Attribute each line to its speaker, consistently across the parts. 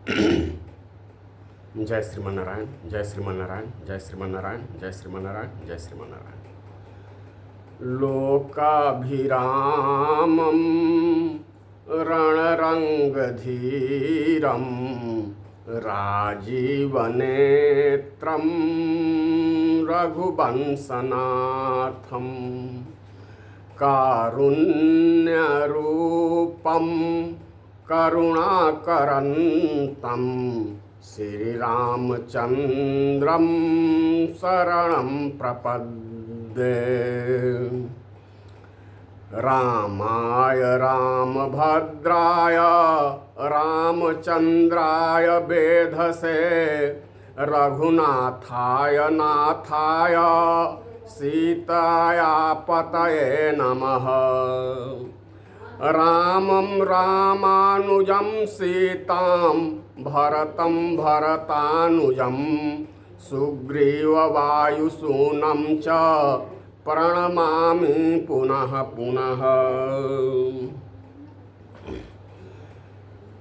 Speaker 1: जय श्रीमन्नारायण, जय श्रीमन्नारायण, जय श्रीमन्नारायण, जय श्रीमन्नारायण, जय श्रीमन्नारायण। लोकाभिरामं रणरङ्गधीरं राजीवनेत्रं रघुवंशनाथं कारुण्यरूपं करुणाकरन्तं श्रीरामचन्द्रं शरणं प्रपद्ये। रामाय रामभद्राय रामचन्द्राय वेधसे रघुनाथाय नाथाय सीताया पतये नमः। रामं रामानुजं सीतां भरतं भरतानुजं सुग्रीववायुसूनं च प्रणमामि पुनः पुनः।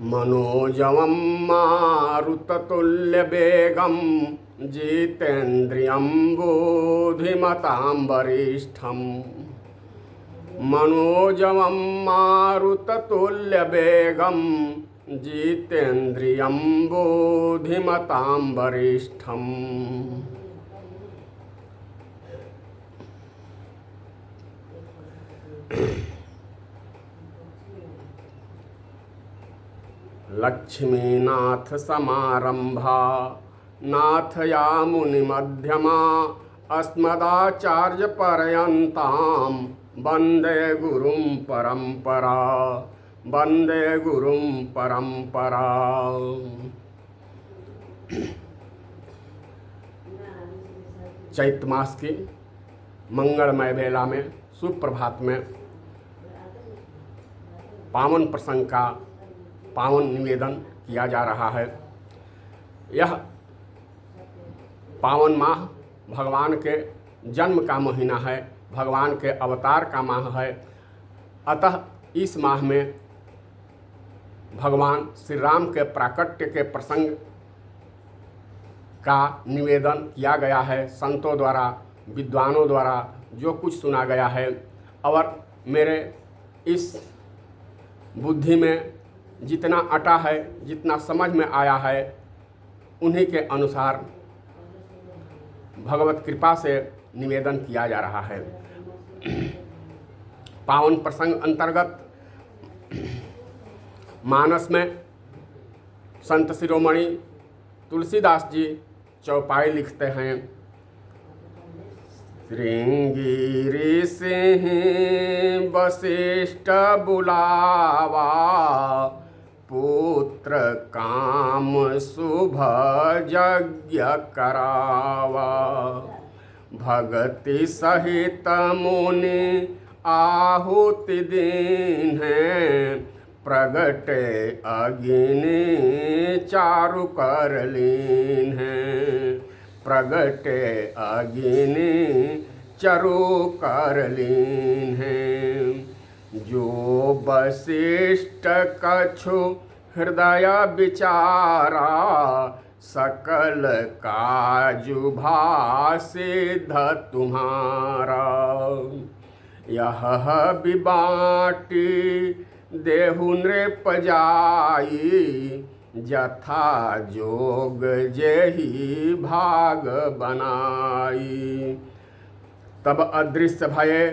Speaker 1: मनोजवं मारुततुल्यवेगं जितेन्द्रियं बुद्धिमतां वरिष्ठं। मनोजवं मारुततुल्यवेगं जितेन्द्रियं बुद्धिमतां वरिष्ठम्। लक्ष्मीनाथ समारंभा नाथयामुनिमध्यमा अस्मदाचार्य पर्यन्तां वन्दे गुरुं परंपरा, वन्दे गुरुं परंपरा। चैत मास की मंगलमय बेला में सुप्रभात में पावन प्रसंग का पावन निवेदन किया जा रहा है। यह पावन माह भगवान के जन्म का महीना है, भगवान के अवतार का माह है। अतः इस माह में भगवान श्री राम के प्राकट्य के प्रसंग का निवेदन किया गया है। संतों द्वारा, विद्वानों द्वारा जो कुछ सुना गया है और मेरे इस बुद्धि में जितना अटा है, जितना समझ में आया है, उन्हीं के अनुसार भगवत कृपा से निवेदन किया जा रहा है। पावन प्रसंग अंतर्गत मानस में संत शिरोमणि तुलसीदास जी चौपाई लिखते हैं। श्रृंगी सिंह वशिष्ठ बुलावा, पुत्र काम शुभ यज्ञ करावा। भगति सहित मुनि आहुति दीन्हे, प्रगटे अग्नि चारु कर लीन्हे। प्रगटे अग्नि चारु कर लीन्हे। जो वशिष्ठ कछु हृदय विचारा, सकल काजु भासिद्ध तुम्हारा। यह विबाटी देहु नृप जाई, जथा जोग जेहि भाग बनाई। तब अदृश्य भये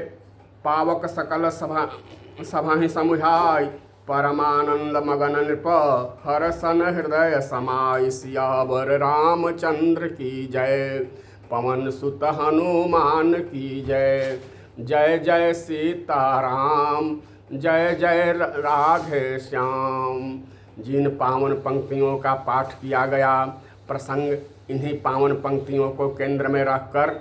Speaker 1: पावक सकल सभा ही समुझाई, परमानंद मगन नृप हरसन हृदय समाई। सियावर रामचंद्र की जय, पवन सुत हनुमान की जय। जय जय सीताराम, जय जय राधे श्याम। जिन पावन पंक्तियों का पाठ किया गया, प्रसंग इन्हीं पावन पंक्तियों को केंद्र में रखकर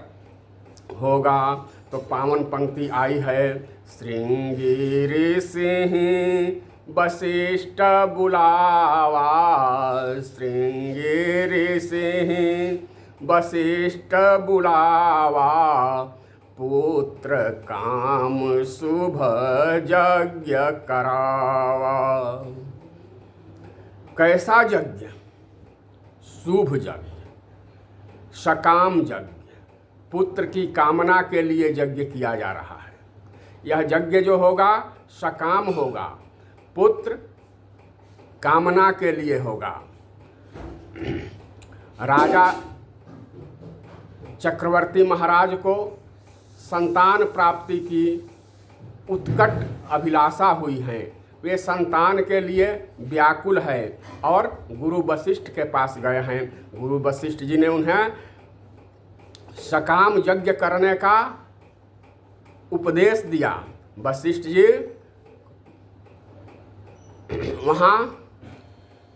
Speaker 1: होगा। तो पावन पंक्ति आई है। श्रृंगी सिंह वशिष्ठ बुलावा, श्रृंगी सिंह वशिष्ठ बुलावा। पुत्र काम शुभ यज्ञ करावा। कैसा यज्ञ? शुभ यज्ञ, सकाम यज्ञ, पुत्र की कामना के लिए यज्ञ किया जा रहा है। यह यज्ञ जो होगा सकाम होगा, पुत्र कामना के लिए होगा। राजा चक्रवर्ती महाराज को संतान प्राप्ति की उत्कट अभिलाषा हुई है। वे संतान के लिए व्याकुल है और गुरु वशिष्ठ के पास गए हैं। गुरु वशिष्ठ जी ने उन्हें सकाम यज्ञ करने का उपदेश दिया। वशिष्ठ जी वहाँ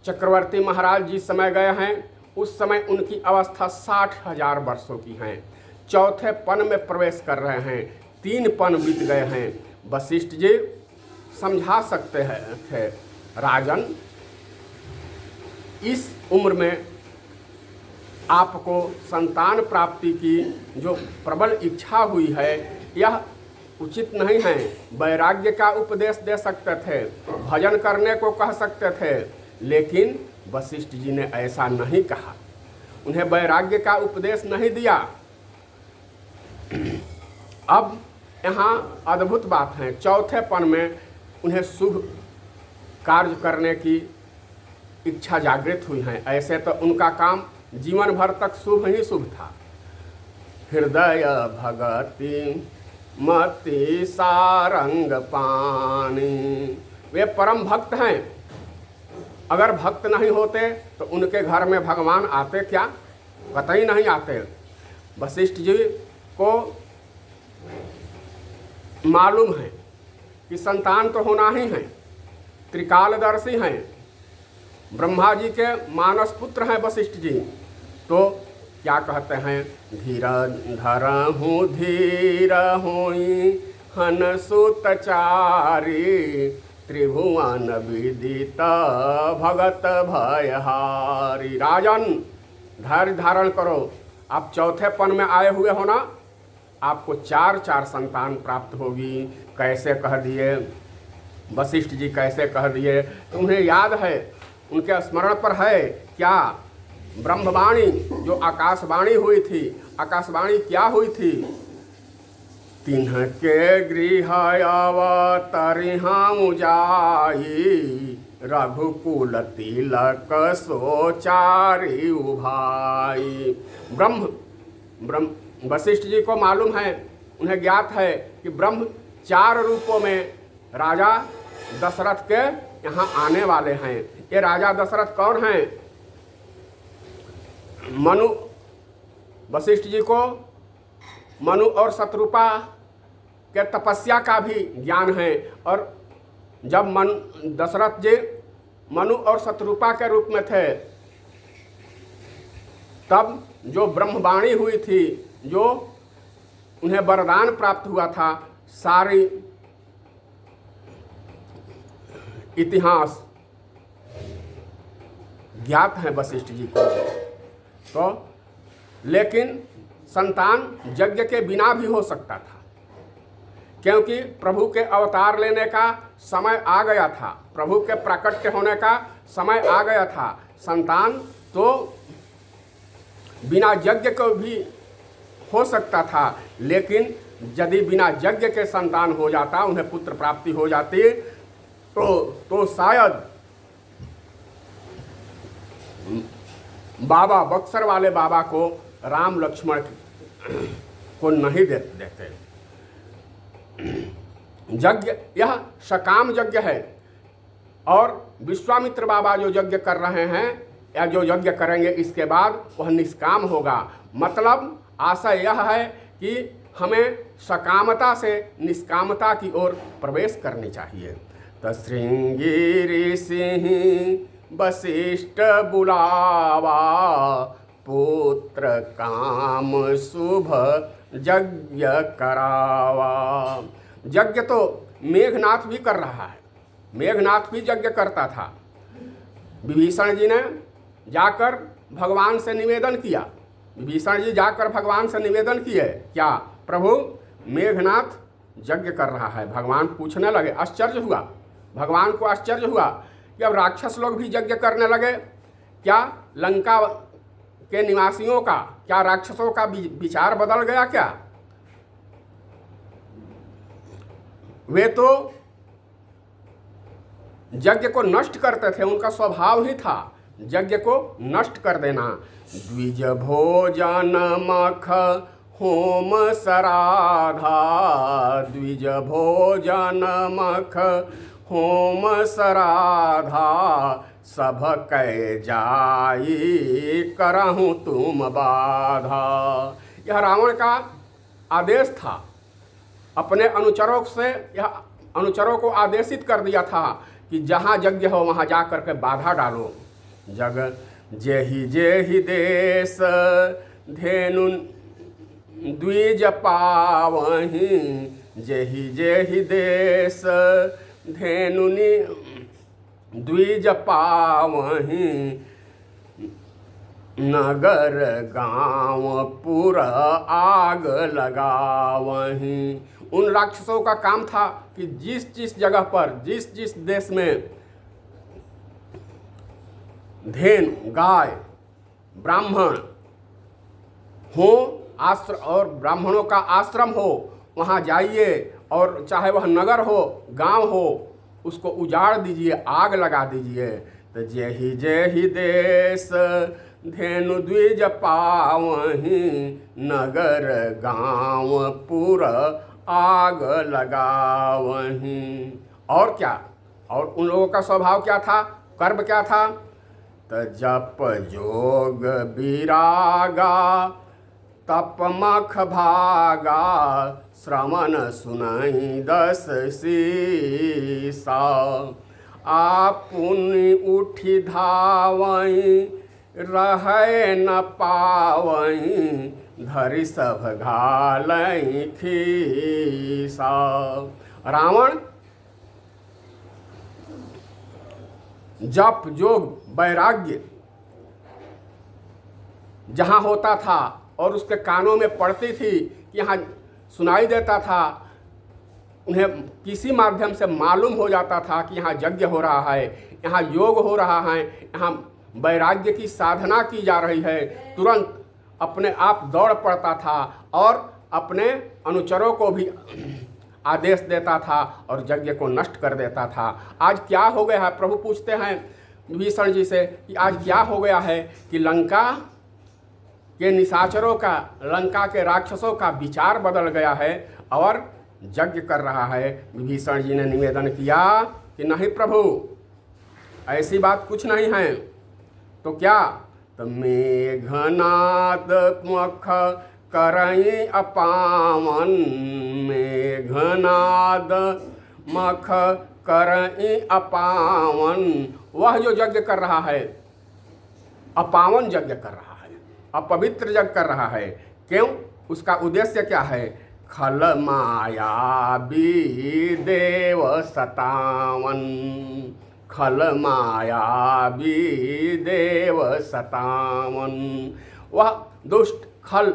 Speaker 1: चक्रवर्ती महाराज जिस समय गए हैं उस समय उनकी अवस्था 60,000 वर्षों की है। चौथे पन में प्रवेश कर रहे हैं, 3 पन बीत गए हैं। वशिष्ठ जी समझा सकते हैं थे, राजन इस उम्र में आपको संतान प्राप्ति की जो प्रबल इच्छा हुई है यह उचित नहीं है। वैराग्य का उपदेश दे सकते थे, भजन करने को कह सकते थे, लेकिन वशिष्ठ जी ने ऐसा नहीं कहा, उन्हें वैराग्य का उपदेश नहीं दिया। अब यहाँ अद्भुत बात है, चौथे पन में उन्हें शुभ कार्य करने की इच्छा जागृत हुई है। ऐसे तो उनका काम जीवन भर तक शुभ ही शुभ था। हृदय भगति मति सारंग पानी, वे परम भक्त हैं। अगर भक्त नहीं होते तो उनके घर में भगवान आते क्या? कतई नहीं आते। वशिष्ठ जी को मालूम है कि संतान तो होना ही है, त्रिकालदर्शी हैं, ब्रह्मा जी के मानस पुत्र हैं वशिष्ठ जी। तो क्या कहते हैं, धीर धरहूँ धीर होई हन सुतचारी, त्रिभुवन विदित भगत भयहारी। राजन धैर्य धारण करो, आप चौथे पन में आए हुए हो ना, आपको 4 संतान प्राप्त होगी। कैसे कह दिए वशिष्ठ जी, कैसे कह दिए? तुम्हें याद है, उनके स्मरण पर है क्या ब्रह्मवाणी जो आकाशवाणी हुई थी? आकाशवाणी क्या हुई थी? तिन्हके गृह अवतरिहु जाई, रघुकुल तिलक सोचारी भाई। ब्रह्म वशिष्ठ जी को मालूम है, उन्हें ज्ञात है कि ब्रह्म 4 रूपों में राजा दशरथ के यहाँ आने वाले हैं। ये राजा दशरथ कौन हैं? मनु, वशिष्ठ जी को मनु और शत्रुपा के तपस्या का भी ज्ञान है। और जब दशरथ जी मनु और शत्रुपा के रूप में थे तब जो ब्रह्मवाणी हुई थी, जो उन्हें वरदान प्राप्त हुआ था, सारी इतिहास ज्ञात है वशिष्ठ जी को। तो लेकिन संतान यज्ञ के बिना भी हो सकता था, क्योंकि प्रभु के अवतार लेने का समय आ गया था, प्रभु के प्राकट्य होने का समय आ गया था। संतान तो बिना यज्ञ को भी हो सकता था, लेकिन यदि बिना यज्ञ के संतान हो जाता, उन्हें पुत्र प्राप्ति हो जाती, तो शायद बाबा बक्सर वाले बाबा को राम लक्ष्मण को नहीं देते। यज्ञ यह सकाम यज्ञ है, और विश्वामित्र बाबा जो यज्ञ कर रहे हैं या जो यज्ञ करेंगे इसके बाद वह निष्काम होगा। मतलब आशय यह है कि हमें सकामता से निष्कामता की ओर प्रवेश करनी चाहिए। तो श्रृंगी ऋषि वशिष्ठ बुलावा, पुत्र काम शुभ यज्ञ करावा। यज्ञ तो मेघनाथ भी कर रहा है, मेघनाथ भी यज्ञ करता था। विभीषण जी ने जाकर भगवान से निवेदन किया, विभीषण जी जाकर भगवान से निवेदन किए, क्या प्रभु मेघनाथ यज्ञ कर रहा है। भगवान पूछने लगे, आश्चर्य हुआ, भगवान को आश्चर्य हुआ कि अब राक्षस लोग भी यज्ञ करने लगे, क्या लंका के निवासियों का, क्या राक्षसों का विचार बदल गया क्या? वे तो यज्ञ को नष्ट करते थे, उनका स्वभाव ही था यज्ञ को नष्ट कर देना। द्विज भोजन मख होम सराधा, द्विज भोजन मख होम सराधा, सब कै जाई करहूँ तुम बाधा। यह रावण का आदेश था, अपने अनुचरों से यह अनुचरों को आदेशित कर दिया था कि जहाँ यज्ञ हो वहाँ जा कर के बाधा डालो। जग जेहि देश धेनु द्विज पावहीं, जेहि देश धेनुनि द्विज पावहीं, नगर गांव पुर आग लगावहीं। उन राक्षसों का काम था कि जिस जिस जगह पर, जिस जिस देश में धेन गाय ब्राह्मण हो और ब्राह्मणों का आश्रम हो, वहाँ जाइए, और चाहे वह नगर हो गांव हो, उसको उजाड़ दीजिए, आग लगा दीजिए। तो जेहि देश धेनु द्विज पावहीं, नगर गांव पुर आग लगावहीं। और क्या, और उन लोगों का स्वभाव क्या था, कर्म क्या था? त जप जोग विरागा, तप मख भागा, श्रवण सुनाई दस सीसा, आपुनि उठि धावहीं, रहे न पावहीं, धरि सब घालहीं खीसा। रावण जप जोग वैराग्य जहाँ होता था और उसके कानों में पड़ती थी कि यहाँ सुनाई देता था, उन्हें किसी माध्यम से मालूम हो जाता था कि यहाँ यज्ञ हो रहा है, यहाँ योग हो रहा है, यहाँ वैराग्य की साधना की जा रही है, तुरंत अपने आप दौड़ पड़ता था और अपने अनुचरों को भी आदेश देता था और यज्ञ को नष्ट कर देता था। आज क्या हो गया है? प्रभु पूछते हैं विभीषण जी से कि आज क्या हो गया है कि लंका के निशाचरों का, लंका के राक्षसों का विचार बदल गया है और यज्ञ कर रहा है। विभीषण जी ने निवेदन किया कि नहीं प्रभु, ऐसी बात कुछ नहीं है। तो क्या? तो मेघनाद मख करई अपावन, मेघनाद मख करई अपावन। वह जो यज्ञ कर रहा है अपावन यज्ञ कर रहा है, अपवित्र यज्ञ कर रहा है। क्यों? उसका उद्देश्य क्या है? खल मायावी देव सतावन, खल मायावी देव सतावन। वह दुष्ट खल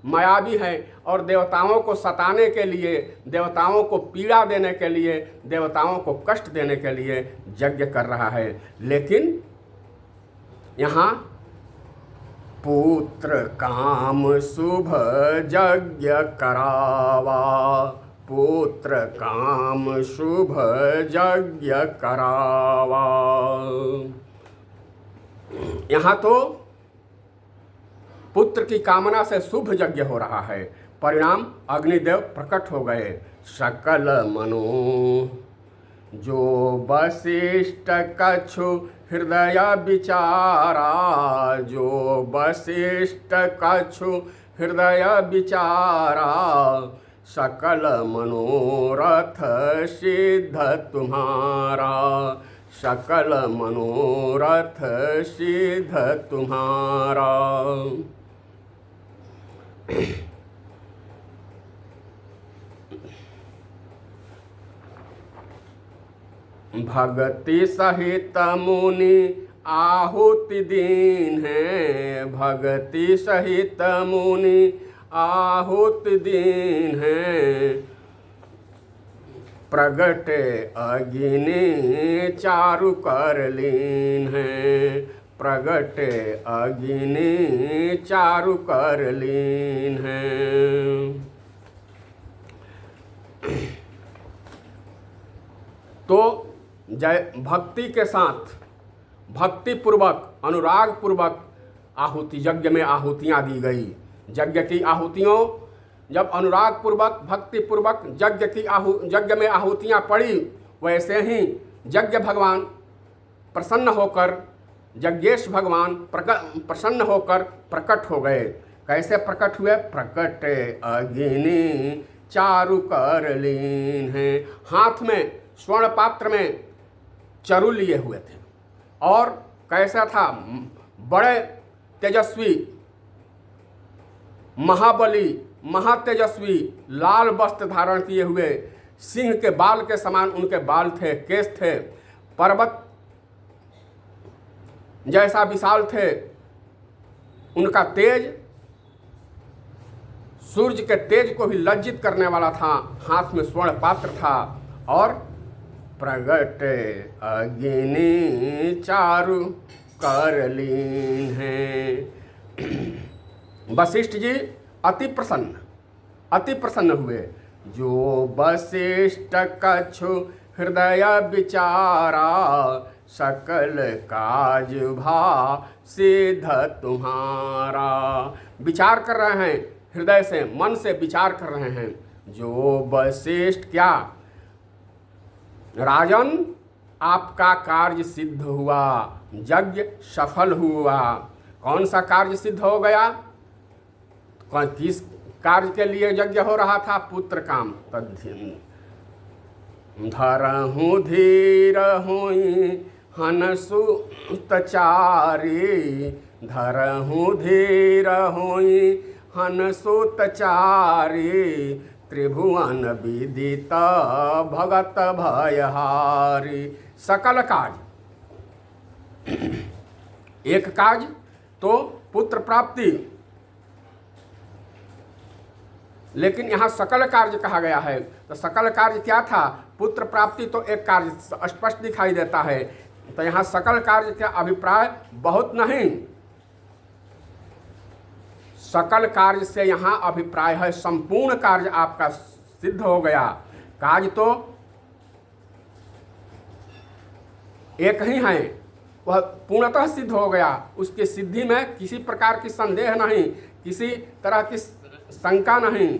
Speaker 1: मायावी है और देवताओं को सताने के लिए, देवताओं को पीड़ा देने के लिए, देवताओं को कष्ट देने के लिए यज्ञ कर रहा है। लेकिन यहाँ पुत्र काम शुभ यज्ञ करावा, पुत्र काम शुभ यज्ञ करावा। यहाँ तो पुत्र की कामना से शुभ यज्ञ हो रहा है, परिणाम अग्निदेव प्रकट हो गए। सकल मनो जो वशिष्ठ कछु हृदय विचारा, जो वशिष्ठ कछु हृदय विचारा, सकल मनोरथ सिद्ध तुम्हारा, सकल मनोरथ सिद्ध तुम्हारा। भक्ति सहित मुनि आहुति दीन है, भक्ति सहित मुनि आहुति दीन है, प्रगटे अग्नि चारु कर लीन है, प्रगट अग्नि चारु कर लीन है। तो जय भक्ति के साथ, भक्ति पूर्वक, अनुराग पूर्वक आहुति, यज्ञ में आहुतियाँ दी गई। यज्ञ की आहुतियों जब अनुराग पूर्वक, भक्ति पूर्वक यज्ञ में आहुतियाँ पड़ी, वैसे ही यज्ञ भगवान प्रसन्न होकर, यज्ञेश भगवान प्रसन्न होकर प्रकट हो गए। कैसे प्रकट हुए? प्रकट अग्नि चारु कर लीन है। हाथ में स्वर्ण पात्र में चरु लिए हुए थे और कैसा था? बड़े तेजस्वी, महाबली, महातेजस्वी, लाल वस्त्र धारण किए हुए, सिंह के बाल के समान उनके बाल थे, केस थे, पर्वत जैसा विशाल थे उनका तेज, सूर्य के तेज को भी लज्जित करने वाला था। हाथ में स्वर्ण पात्र था और प्रगट अग्नि चारु कर लीन है। वशिष्ठ जी अति प्रसन्न हुए। जो वशिष्ठ कछु हृदय विचारा, सकल काज भा सिद्ध तुम्हारा। विचार कर रहे हैं, हृदय से, मन से विचार कर रहे हैं। जो वशिष्ठ क्या? राजन, आपका कार्य सिद्ध हुआ, यज्ञ सफल हुआ। कौन सा कार्य सिद्ध हो गया? किस कार्य के लिए यज्ञ हो रहा था? पुत्र काम। धरहूँ धीर हुई हन सुतचारी, धरहूँ धीर हुई हन सुतचारी, त्रिभुवन विदित भगत भयहारी। सकल कार्य, एक कार्य तो पुत्र प्राप्ति, लेकिन यहाँ सकल कार्य कहा गया है। तो सकल कार्य क्या था? पुत्र प्राप्ति तो एक कार्य स्पष्ट दिखाई देता है। तो यहाँ सकल कार्य का अभिप्राय बहुत नहीं, सकल कार्य से यहाँ अभिप्राय है संपूर्ण कार्य आपका सिद्ध हो गया। कार्य तो एक ही है, वह पूर्णतः सिद्ध हो गया। उसकी सिद्धि में किसी प्रकार की संदेह नहीं, किसी तरह की शंका नहीं।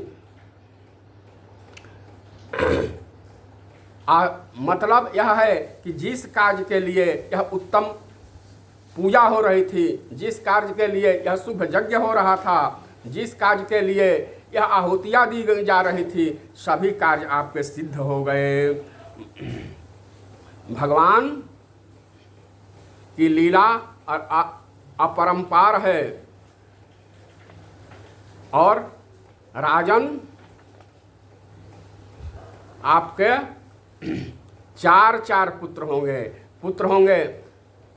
Speaker 1: मतलब यह है कि जिस कार्य के लिए यह उत्तम पूजा हो रही थी, जिस कार्य के लिए यह शुभ यज्ञ हो रहा था, जिस कार्य के लिए यह आहुतियाँ दी जा रही थी, सभी कार्य आपके सिद्ध हो गए। भगवान की लीला अपरंपार है। और राजन, आपके चार पुत्र होंगे,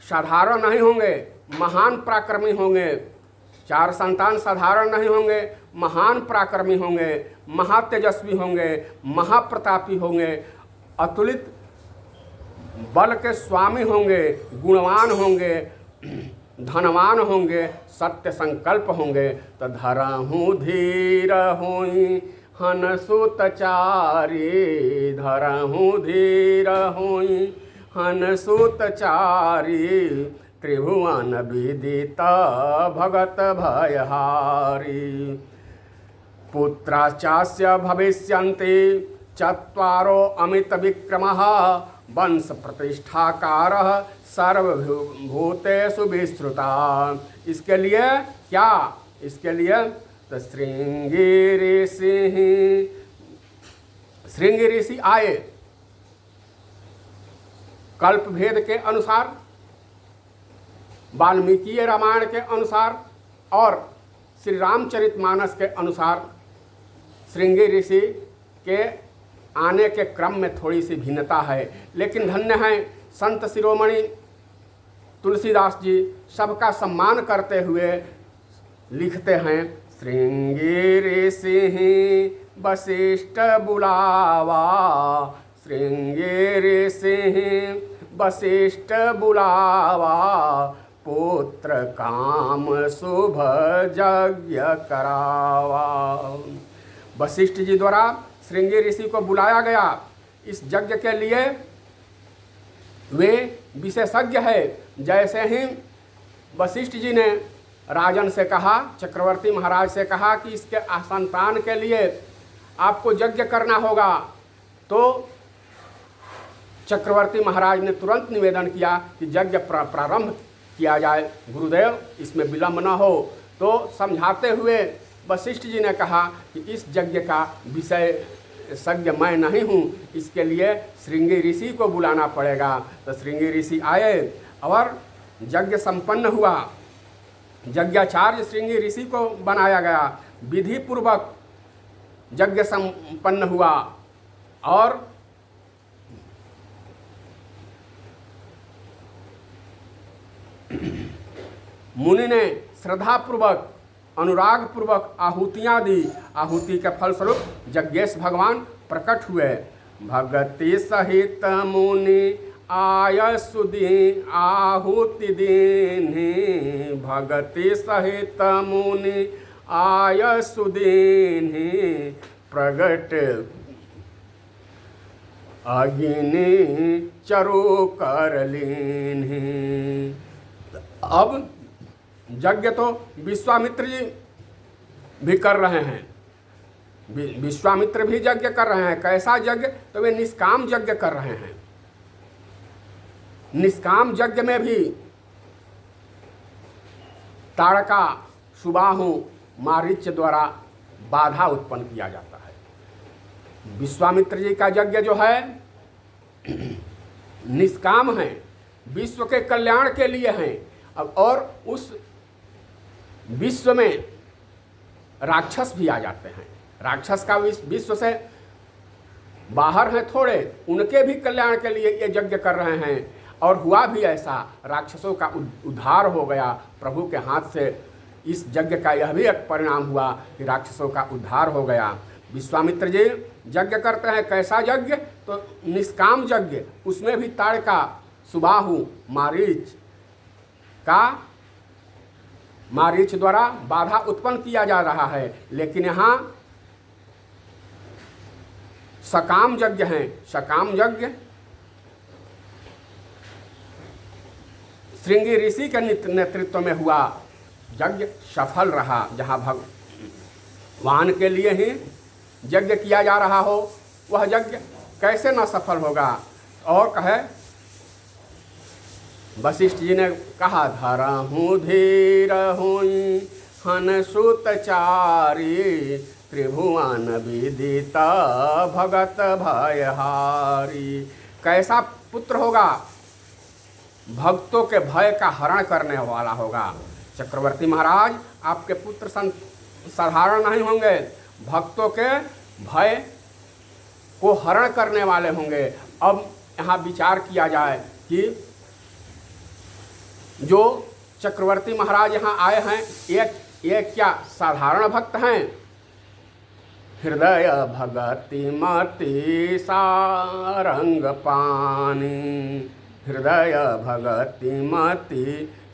Speaker 1: साधारण नहीं होंगे, महान पराक्रमी होंगे। 4 संतान साधारण नहीं होंगे, महान पराक्रमी होंगे, महातेजस्वी होंगे, महाप्रतापी होंगे, अतुलित बल के स्वामी होंगे, गुणवान होंगे, धनवान होंगे, सत्य संकल्प होंगे। तो धरहूँ धीर हुई हन सुतचारी, धरहूँ धीर हुई हन सुतचारी, त्रिभुवन विदित भगत भयहारी। पुत्राचास्य भविष्यन्ति चत्वारो अमित विक्रमः, वंश प्रतिष्ठाकारः सर्वभूतेषु विश्रुता। इसके लिए क्या? इसके लिए तो श्रृंगी ऋषि आए कल्प भेद के अनुसार, वाल्मीकि रामायण के अनुसार और श्री रामचरितमानस के अनुसार। श्रृंगी ऋषि के आने के क्रम में थोड़ी सी भिन्नता है, लेकिन धन्य है संत शिरोमणि तुलसीदास जी सबका सम्मान करते हुए लिखते हैं। श्रृंगी ऋषि वशिष्ठ बुलावा, श्रृंगी ऋषि वशिष्ठ बुलावा, पुत्र काम शुभ यज्ञ करावा। वशिष्ठ जी द्वारा श्रृंगी ऋषि को बुलाया गया इस यज्ञ के लिए। वे विशेषज्ञ है। जैसे ही वशिष्ठ जी ने राजन से कहा, चक्रवर्ती महाराज से कहा कि इसके संतान के लिए आपको यज्ञ करना होगा, तो चक्रवर्ती महाराज ने तुरंत निवेदन किया कि यज्ञ प्रारंभ किया जाए, गुरुदेव इसमें विलंब न हो। तो समझाते हुए वशिष्ठ जी ने कहा कि इस यज्ञ का विशेषज्ञ मैं नहीं हूँ, इसके लिए श्रृंगी ऋषि को बुलाना पड़ेगा। तो श्रृंगी ऋषि आए और यज्ञ संपन्न हुआ। यज्ञाचार्य श्रृंगी ऋषि को बनाया गया, विधि पूर्वक यज्ञ संपन्न हुआ और मुनि ने श्रद्धापूर्वक अनुरागपूर्वक आहुतियाँ दी। आहुति के फलस्वरूप यज्ञेश भगवान प्रकट हुए। भगति सहित मुनि आय सुदी आहुति दीन्हि, भगति सहित मुनि आय सुदीन्हि, प्रगट अग्नि चरु कर लीन्हि। अब यज्ञ तो विश्वामित्र जी भी कर रहे हैं, विश्वामित्र भी यज्ञ कर रहे हैं। कैसा यज्ञ? तो वे निष्काम यज्ञ कर रहे हैं। निष्काम यज्ञ में भी ताड़का, सुबाहु, मारीच द्वारा बाधा उत्पन्न किया जाता है। विश्वामित्र जी का यज्ञ जो है निष्काम है, विश्व के कल्याण के लिए है। अब और उस विश्व में राक्षस भी आ जाते हैं। राक्षस का विश्व से बाहर हैं थोड़े, उनके भी कल्याण के लिए ये यज्ञ कर रहे हैं। और हुआ भी ऐसा, राक्षसों का उद्धार हो गया प्रभु के हाथ से। इस यज्ञ का यह भी एक परिणाम हुआ कि राक्षसों का उद्धार हो गया। विश्वामित्र जी यज्ञ करते हैं। कैसा यज्ञ? तो निष्काम यज्ञ, उसमें भी ताड़का, सुबाहु, मारीच का मारीच द्वारा बाधा उत्पन्न किया जा रहा है। लेकिन यहाँ सकाम यज्ञ है। सकाम यज्ञ श्रृंगी ऋषि के नेतृत्व में हुआ, यज्ञ सफल रहा। जहाँ भगवान के लिए ही यज्ञ किया जा रहा हो, वह यज्ञ कैसे न सफल होगा। और कहे वशिष्ठ जी ने कहा, धरहूँ धीर हुई हन सुतचारी, त्रिभुवन विदित भगत भयहारी। कैसा पुत्र होगा? भक्तों के भय का हरण करने वाला होगा। चक्रवर्ती महाराज, आपके पुत्र साधारण नहीं होंगे, भक्तों के भय को हरण करने वाले होंगे। अब यहाँ विचार किया जाए कि जो चक्रवर्ती महाराज यहाँ आए हैं, ये क्या साधारण भक्त हैं? हृदय भगति मति सारंग पानी, हृदय भगति मति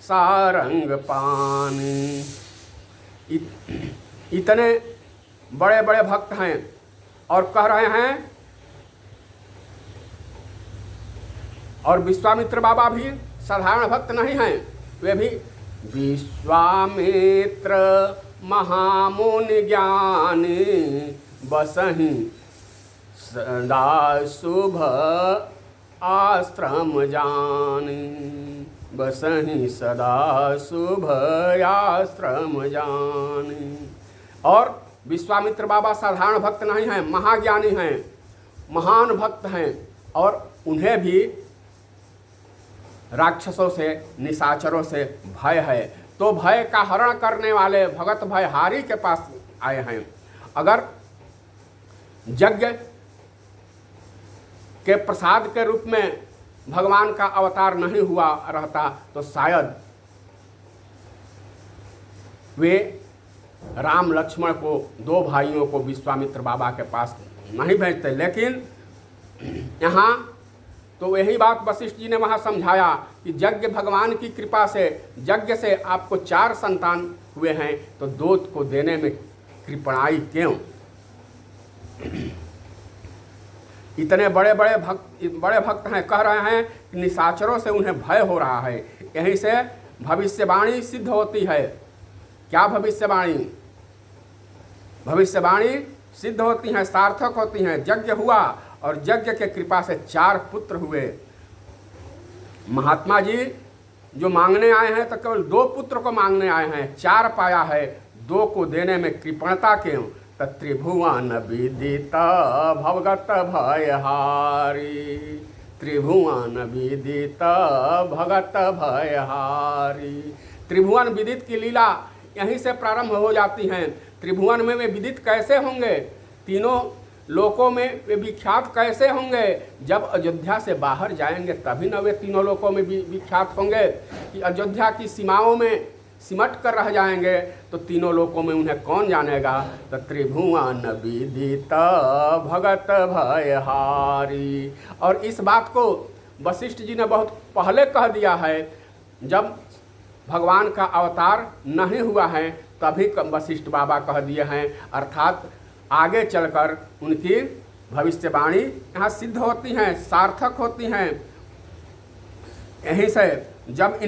Speaker 1: सारंग पानी। इतने बड़े बड़े भक्त हैं और कह रहे हैं। और विश्वामित्र बाबा भी साधारण भक्त नहीं हैं, वे भी विश्वामित्र महामुनि ज्ञानी, बसहि सदा शुभ आश्रम जानी, बसहि सदा शुभ आश्रम जानी। और विश्वामित्र बाबा साधारण भक्त नहीं हैं, महाज्ञानी हैं, महान भक्त हैं। और उन्हें भी राक्षसों से, निशाचरों से भय है। तो भय का हरण करने वाले भगत भयहारी के पास आए हैं। अगर यज्ञ के प्रसाद के रूप में भगवान का अवतार नहीं हुआ रहता तो शायद वे राम लक्ष्मण को, दो भाइयों को विश्वामित्र बाबा के पास नहीं भेजते। लेकिन यहाँ तो यही बात वशिष्ठ जी ने वहाँ समझाया कि यज्ञ भगवान की कृपा से यज्ञ से आपको 4 संतान हुए हैं, तो 2 को देने में कृपणाई क्यों? इतने बड़े भक्त हैं, कह रहे हैं कि निशाचरों से उन्हें भय हो रहा है। यहीं से भविष्यवाणी सिद्ध होती है। क्या भविष्यवाणी? भविष्यवाणी सिद्ध होती हैं, सार्थक होती हैं। यज्ञ हुआ और यज्ञ के कृपा से 4 पुत्र हुए। महात्मा जी जो मांगने आए हैं तो केवल 2 पुत्र को मांगने आए हैं, 4 पाया है, 2 को देने में कृपणता क्यों? त्रिभुवन विदित भवगत भयहारी, त्रिभुवन विदित भगत भयहारी। त्रिभुवन विदित की लीला यहीं से प्रारंभ हो जाती हैं। त्रिभुवन में वे विदित कैसे होंगे? तीनों लोकों में वे विख्यात कैसे होंगे? जब अयोध्या से बाहर जाएंगे तभी न वे तीनों लोकों में विख्यात होंगे। कि अयोध्या की सीमाओं में सिमट कर रह जाएंगे तो तीनों लोकों में उन्हें कौन जानेगा? तो त्रिभुवन विदित भगत भयहारी। और इस बात को वशिष्ठ जी ने बहुत पहले कह दिया है, जब भगवान का अवतार नहीं हुआ है तभी वशिष्ठ बाबा कह दिए हैं। अर्थात आगे चलकर उनकी भविष्यवाणी यहाँ सिद्ध होती हैं, सार्थक होती हैं। यहीं से जब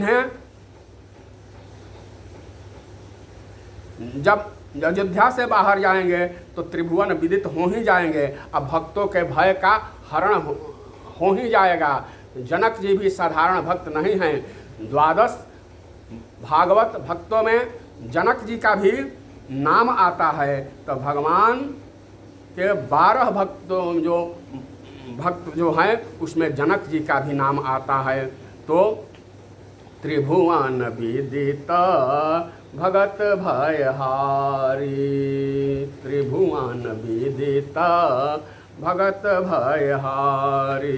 Speaker 1: अयोध्या से बाहर जाएंगे तो त्रिभुवन विदित हो ही जाएंगे। अब भक्तों के भय का हरण हो ही जाएगा। जनक जी भी साधारण भक्त नहीं हैं। 12 भागवत भक्तों में जनक जी का भी नाम आता है। तो भगवान के 12 भक्त जो हैं उसमें जनक जी का भी नाम आता है। तो त्रिभुवन विदित भगत भयहारी, त्रिभुवन विदित भगत भयहारी।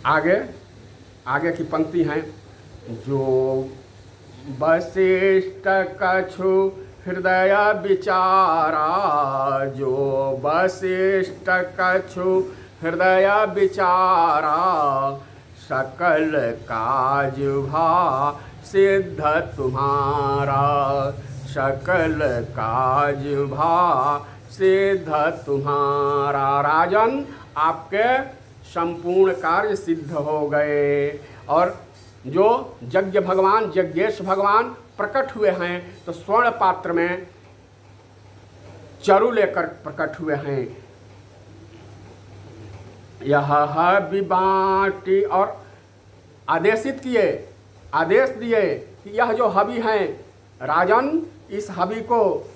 Speaker 1: आगे की पंक्ति हैं, जो वशिष्ठ कछु हृदय विचारा, जो वशिष्ठ कछु हृदय विचारा, सकल काज भा सिद्ध तुम्हारा, सकल काज भा सिद्ध तुम्हारा। राजन, आपके संपूर्ण कार्य सिद्ध हो गए। और जो यज्ञ भगवान यज्ञेश भगवान प्रकट हुए हैं तो स्वर्ण पात्र में चरु लेकर प्रकट हुए हैं। यह हबि बाँटी और आदेश दिए कि यह जो हबि हैं राजन, इस हबि को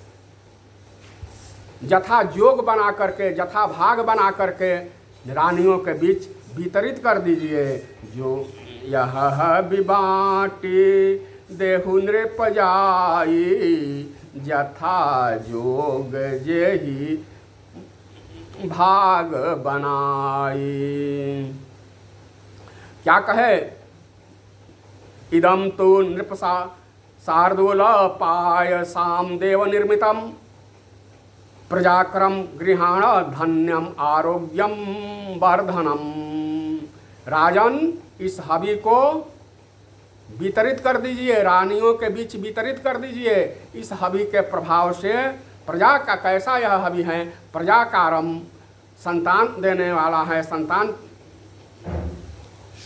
Speaker 1: यथा जोग बना करके, यथा भाग बना करके रानियों के बीच वितरित कर दीजिए। जो यह हबि बाँटी देहु नृप जाई, यथा जोग जेहि भाग बनाई। क्या कहे? इदम तो नृप शार्दूल पायसाम देव निर्मितम, प्रजाक्रम गृहाण धन्यम आरोग्यम वर्धनम। राजन, इस हबि को वितरित कर दीजिए, रानियों के बीच वितरित कर दीजिए। इस हबि के प्रभाव से प्रजा का कैसा यह हबि है? प्रजाकारम, संतान देने वाला है, संतान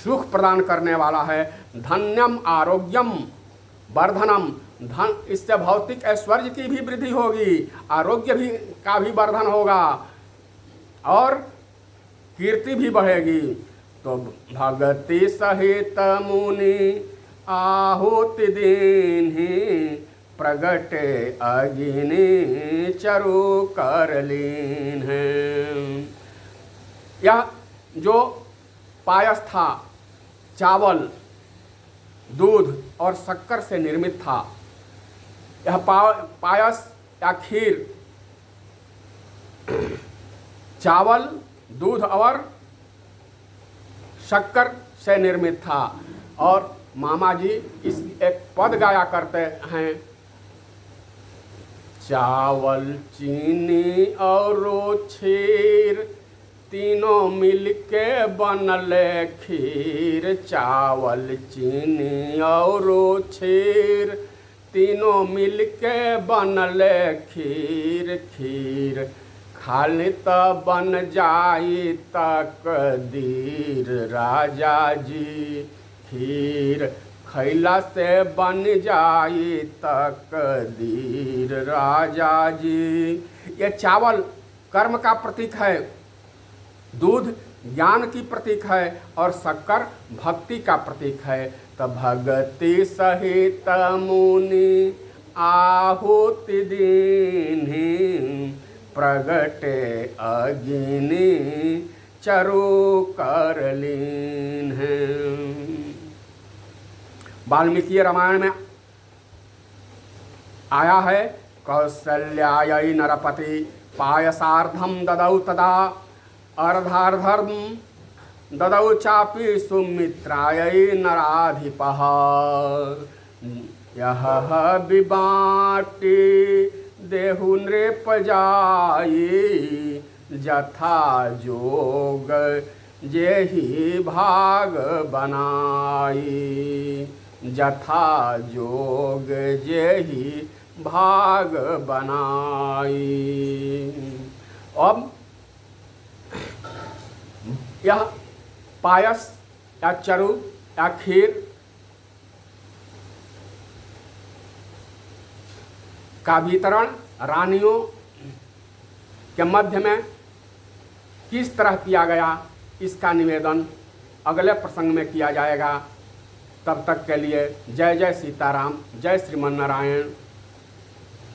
Speaker 1: सुख प्रदान करने वाला है। धन्यम आरोग्यम वर्धनम, धन, इससे भौतिक ऐश्वर्य की भी वृद्धि होगी, आरोग्य भी का भी वर्धन होगा और कीर्ति भी बढ़ेगी। तो भगति सहित मुनि आहुति दीन्हि, प्रगटे अग्नि चरु कर लीन है। यह जो पायस था, चावल, दूध और शक्कर से निर्मित था। यह पायस या खीर चावल, दूध और शक्कर से निर्मित था। और मामा जी इस एक पद गाया करते हैं, चावल चीनी और छीर तीनों मिलके बनले खीर। चावल चीनी और छीर तीनों मिलके बनले खीर। खीर खाली त बन जाई तकदीर राजा जी। खीर खैला से बन जाई तकदीर राजा जी। ये चावल कर्म का प्रतीक है, दूध ज्ञान की प्रतीक है और शक्कर भक्ति का प्रतीक है। तो भगति सहित मुनि आहुति दीन्हि प्रगटे अगिनि चरु कर लीन है। वाल्मीकि रामायण में आया है, कौसल्यायै नरपति पायसार्धम ददौ तदा अर्धार्धम ददौ चापि सुमित्रायै नराधिपः। यह बिबाटी देहु नृप जाई जथा जोग जेहि भाग बनाई। जथा जोग जेहि भाग बनाई। अब यह पायस या चरु या खीर का वितरण रानियों के मध्य में किस तरह किया गया, इसका निवेदन अगले प्रसंग में किया जाएगा। तब तक के लिए जय जय सीताराम, जय श्रीमन नारायण,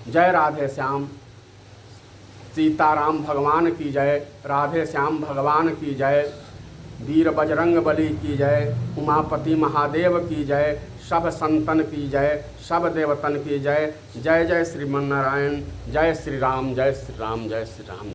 Speaker 1: जय राधे श्याम। सीताराम भगवान की जय, राधे श्याम भगवान की जय, वीर बजरंग बली की जय, उमापति महादेव की जय, सब संतन की जय, सब देवतन की जय। जय जय श्रीमन नारायण, जय श्री राम, जय श्री राम, जय श्री राम।